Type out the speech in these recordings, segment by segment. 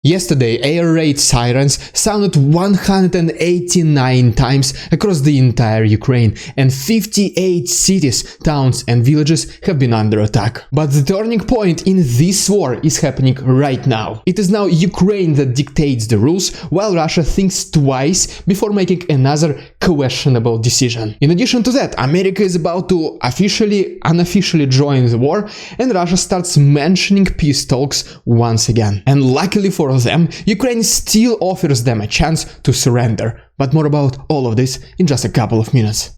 Yesterday, air raid sirens sounded 189 times across the entire Ukraine, and 58 cities, towns and villages have been under attack. But the turning point in this war is happening right now. It is now Ukraine that dictates the rules, while Russia thinks twice before making another questionable decision. In addition to that, America is about to unofficially join the war, and Russia starts mentioning peace talks once again. And luckily for them, Ukraine still offers them a chance to surrender. But more about all of this in just a couple of minutes.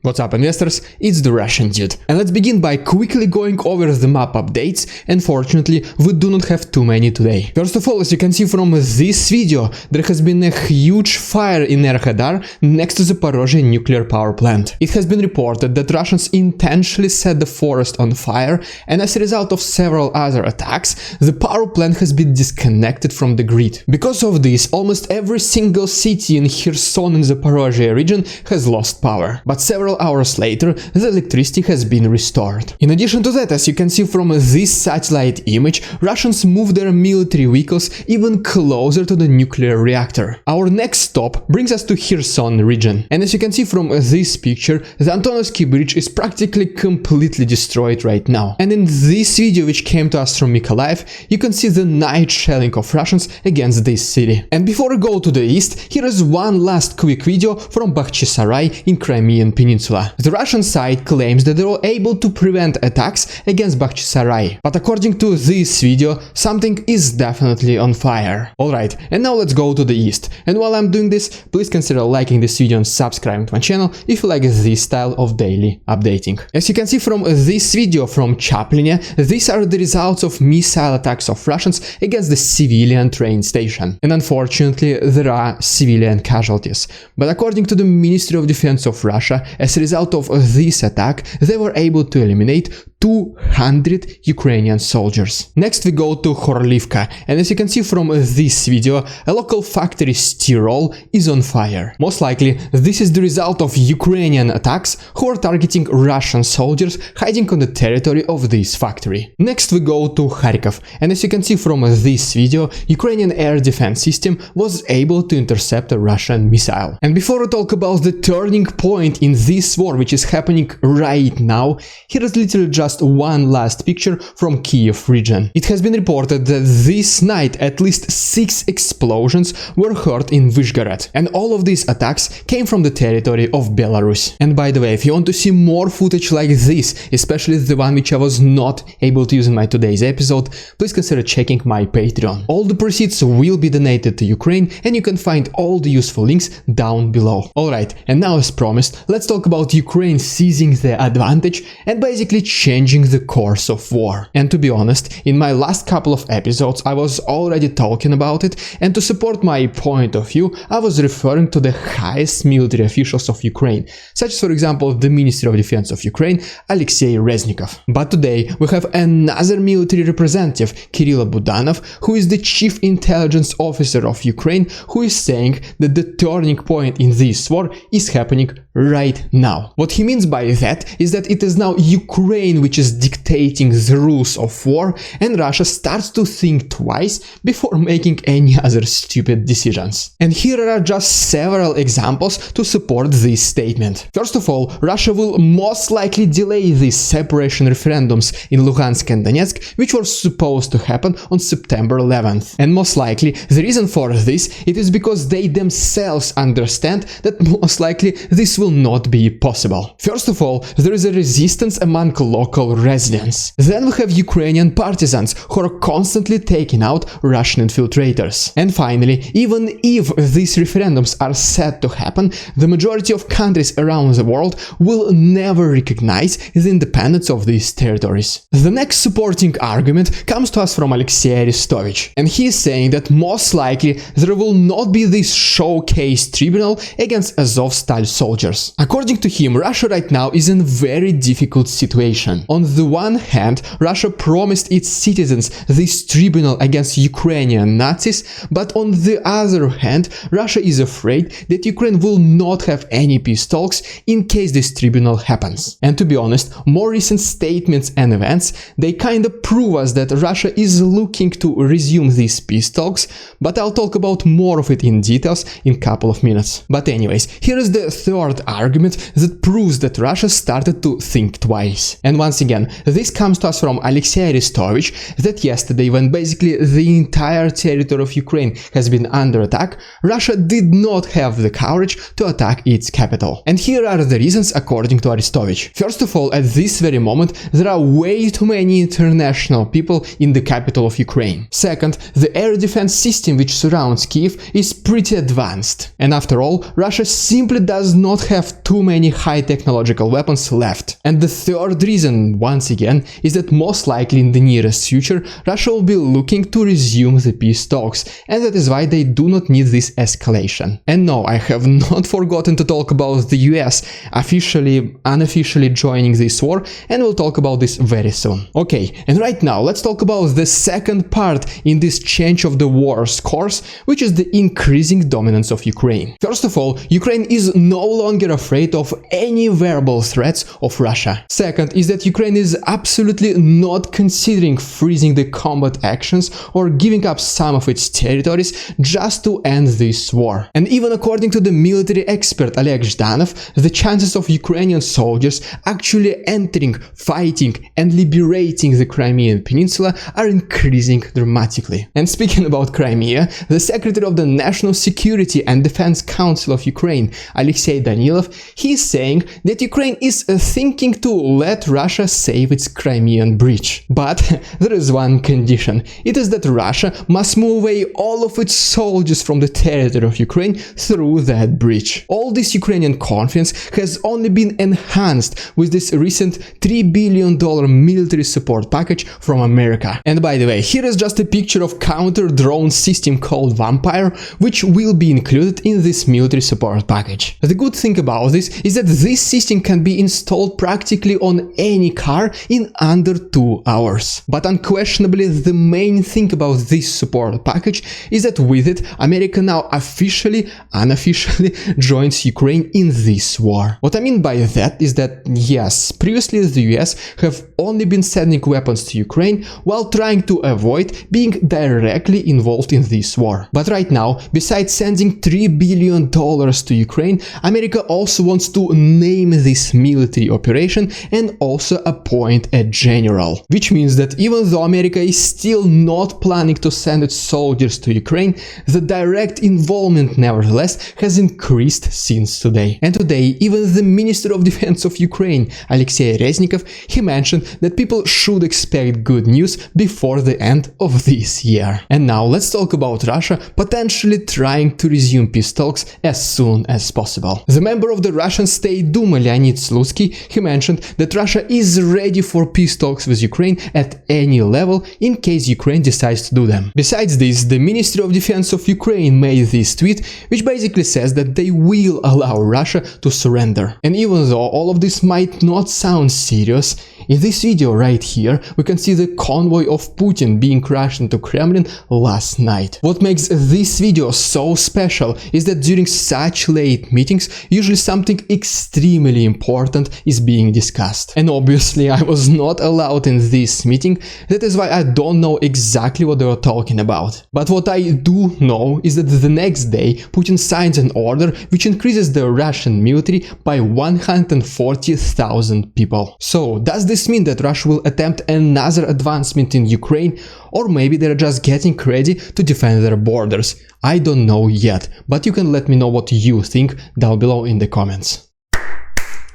What's up, investors? It's the Russian dude. And let's begin by quickly going over the map updates. Unfortunately, we do not have too many today. First of all, as you can see from this video, there has been a huge fire in Enerhodar next to the Zaporozhye nuclear power plant. It has been reported that Russians intentionally set the forest on fire, and as a result of several other attacks, the power plant has been disconnected from the grid. Because of this, almost every single city in Kherson and the Zaporozhye region has lost power. But several hours later, the electricity has been restored. In addition to that, as you can see from this satellite image, Russians moved their military vehicles even closer to the nuclear reactor. Our next stop brings us to Kherson region. And as you can see from this picture, the Antonovsky bridge is practically completely destroyed right now. And in this video, which came to us from Mykolaiv, you can see the night shelling of Russians against this city. And before we go to the east, here is one last quick video from Bakhchisarai in Crimean Peninsula. The Russian side claims that they were able to prevent attacks against Bakhchisarai, but according to this video, something is definitely on fire. Alright, and now let's go to the east. And while I'm doing this, please consider liking this video and subscribing to my channel if you like this style of daily updating. As you can see from this video from Chaplinya, these are the results of missile attacks of Russians against the civilian train station. And unfortunately, there are civilian casualties. But according to the Ministry of Defense of Russia, as a result of this attack, they were able to eliminate 200 Ukrainian soldiers. Next we go to Khorlivka, and as you can see from this video, a local factory Stirol is on fire. Most likely, this is the result of Ukrainian attacks who are targeting Russian soldiers hiding on the territory of this factory. Next we go to Kharkov, and as you can see from this video, Ukrainian air defense system was able to intercept a Russian missile. And before we talk about the turning point in this war which is happening right now, here is literally just one last picture from Kiev region. It has been reported that this night at least 6 explosions were heard in Vyshgorod, and all of these attacks came from the territory of Belarus. And by the way, if you want to see more footage like this, especially the one which I was not able to use in my today's episode, please consider checking my Patreon. All the proceeds will be donated to Ukraine, and you can find all the useful links down below. Alright, and now as promised, let's talk about Ukraine seizing the advantage and basically changing the course of war. And to be honest, in my last couple of episodes I was already talking about it, and to support my point of view I was referring to the highest military officials of Ukraine, such as for example the Ministry of Defense of Ukraine, Alexei Reznikov. But today we have another military representative, Kirill Budanov, who is the Chief Intelligence Officer of Ukraine, who is saying that the turning point in this war is happening right now. What he means by that is that it is now Ukraine which is dictating the rules of war, and Russia starts to think twice before making any other stupid decisions. And here are just several examples to support this statement. First of all, Russia will most likely delay these separation referendums in Luhansk and Donetsk, which were supposed to happen on September 11th. And most likely, the reason for this, it is because they themselves understand that most likely this will not be possible. First of all, there is a resistance among local residents. Then we have Ukrainian partisans who are constantly taking out Russian infiltrators. And finally, even if these referendums are set to happen, the majority of countries around the world will never recognize the independence of these territories. The next supporting argument comes to us from Alexei Arestovich, and he is saying that most likely there will not be this showcase tribunal against Azovstal soldiers. According to him, Russia right now is in a very difficult situation. reason. On the one hand, Russia promised its citizens this tribunal against Ukrainian Nazis, but on the other hand, Russia is afraid that Ukraine will not have any peace talks in case this tribunal happens. And to be honest, more recent statements and events, they kinda prove us that Russia is looking to resume these peace talks, but I'll talk about more of it in details in a couple of minutes. But anyways, here is the third argument that proves that Russia started to think twice. And once again, this comes to us from Alexei Arestovich, that yesterday, when basically the entire territory of Ukraine has been under attack, Russia did not have the courage to attack its capital. And here are the reasons according to Arestovich. First of all, at this very moment, there are way too many international people in the capital of Ukraine. Second, the air defense system which surrounds Kiev is pretty advanced. And after all, Russia simply does not have too many high technological weapons left. And the third reason, once again, is that most likely in the nearest future, Russia will be looking to resume the peace talks, and that is why they do not need this escalation. And no, I have not forgotten to talk about the US officially, unofficially joining this war, and we'll talk about this very soon. Okay, and right now let's talk about the second part in this change of the war's course, which is the increasing dominance of Ukraine. First of all, Ukraine is no longer afraid of any verbal threats of Russia. Second is that Ukraine is absolutely not considering freezing the combat actions or giving up some of its territories just to end this war. And even according to the military expert Oleg Zhdanov, the chances of Ukrainian soldiers actually entering, fighting and liberating the Crimean Peninsula are increasing dramatically. And speaking about Crimea, the Secretary of the National Security and Defense Council of Ukraine, Alexei Danilov, he is saying that Ukraine is thinking to let Russia save its Crimean bridge. But there is one condition. It is that Russia must move away all of its soldiers from the territory of Ukraine through that bridge. All this Ukrainian confidence has only been enhanced with this recent $3 billion military support package from America. And by the way, here is just a picture of counter-drone system called Vampire, which will be included in this military support package. The good thing about this is that this system can be installed practically on any car in under 2 hours. But unquestionably, the main thing about this support package is that with it, America now officially, unofficially joins Ukraine in this war. What I mean by that is that, yes, previously the US have only been sending weapons to Ukraine while trying to avoid being directly involved in this war. But right now, besides sending $3 billion to Ukraine, America also wants to name this military operation and also appoint a general. Which means that even though America is still not planning to send its soldiers to Ukraine, the direct involvement nevertheless has increased since today. And today, even the Minister of Defense of Ukraine, Alexei Reznikov, he mentioned that people should expect good news before the end of this year. And now let's talk about Russia potentially trying to resume peace talks as soon as possible. The member of the Russian State Duma, Leonid Slutsky, he mentioned that Russia is ready for peace talks with Ukraine at any level in case Ukraine decides to do them. Besides this, the Ministry of Defense of Ukraine made this tweet, which basically says that they will allow Russia to surrender. And even though all of this might not sound serious, in this video right here, we can see the convoy of Putin being crashed into Kremlin last night. What makes this video so special is that during such late meetings, usually something extremely important is being discussed. And obviously, I was not allowed in this meeting, that is why I don't know exactly what they were talking about. But what I do know is that the next day, Putin signs an order which increases the Russian military by 140,000 people. So, does this mean that Russia will attempt another advancement in Ukraine, or maybe they're just getting ready to defend their borders? I don't know yet, but you can let me know what you think down below in the comments.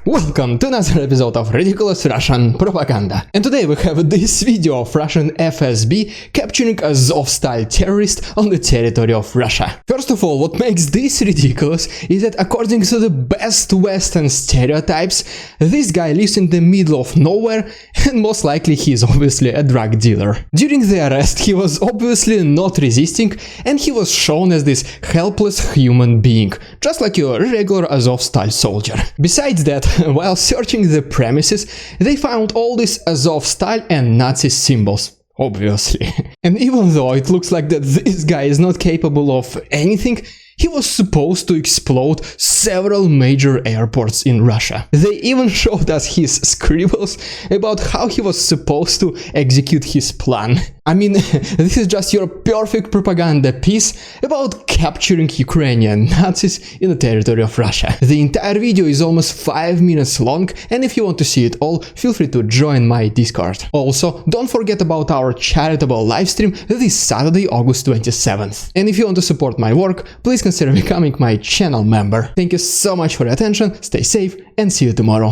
Welcome to another episode of Ridiculous Russian Propaganda. And today we have this video of Russian FSB capturing a Azov-style terrorist on the territory of Russia. First of all, what makes this ridiculous is that according to the best Western stereotypes, this guy lives in the middle of nowhere and most likely he is obviously a drug dealer. During the arrest, he was obviously not resisting and he was shown as this helpless human being, just like your regular Azov-style soldier. Besides that, while searching the premises, they found all these Azov style and Nazi symbols. Obviously. And even though it looks like that this guy is not capable of anything, he was supposed to explode several major airports in Russia. They even showed us his scribbles about how he was supposed to execute his plan. I mean, this is just your perfect propaganda piece about capturing Ukrainian Nazis in the territory of Russia. The entire video is almost 5 minutes long, and if you want to see it all, feel free to join my Discord. Also, don't forget about our charitable livestream this Saturday, August 27th. And if you want to support my work, please consider becoming my channel member. Thank you so much for your attention, stay safe, and see you tomorrow.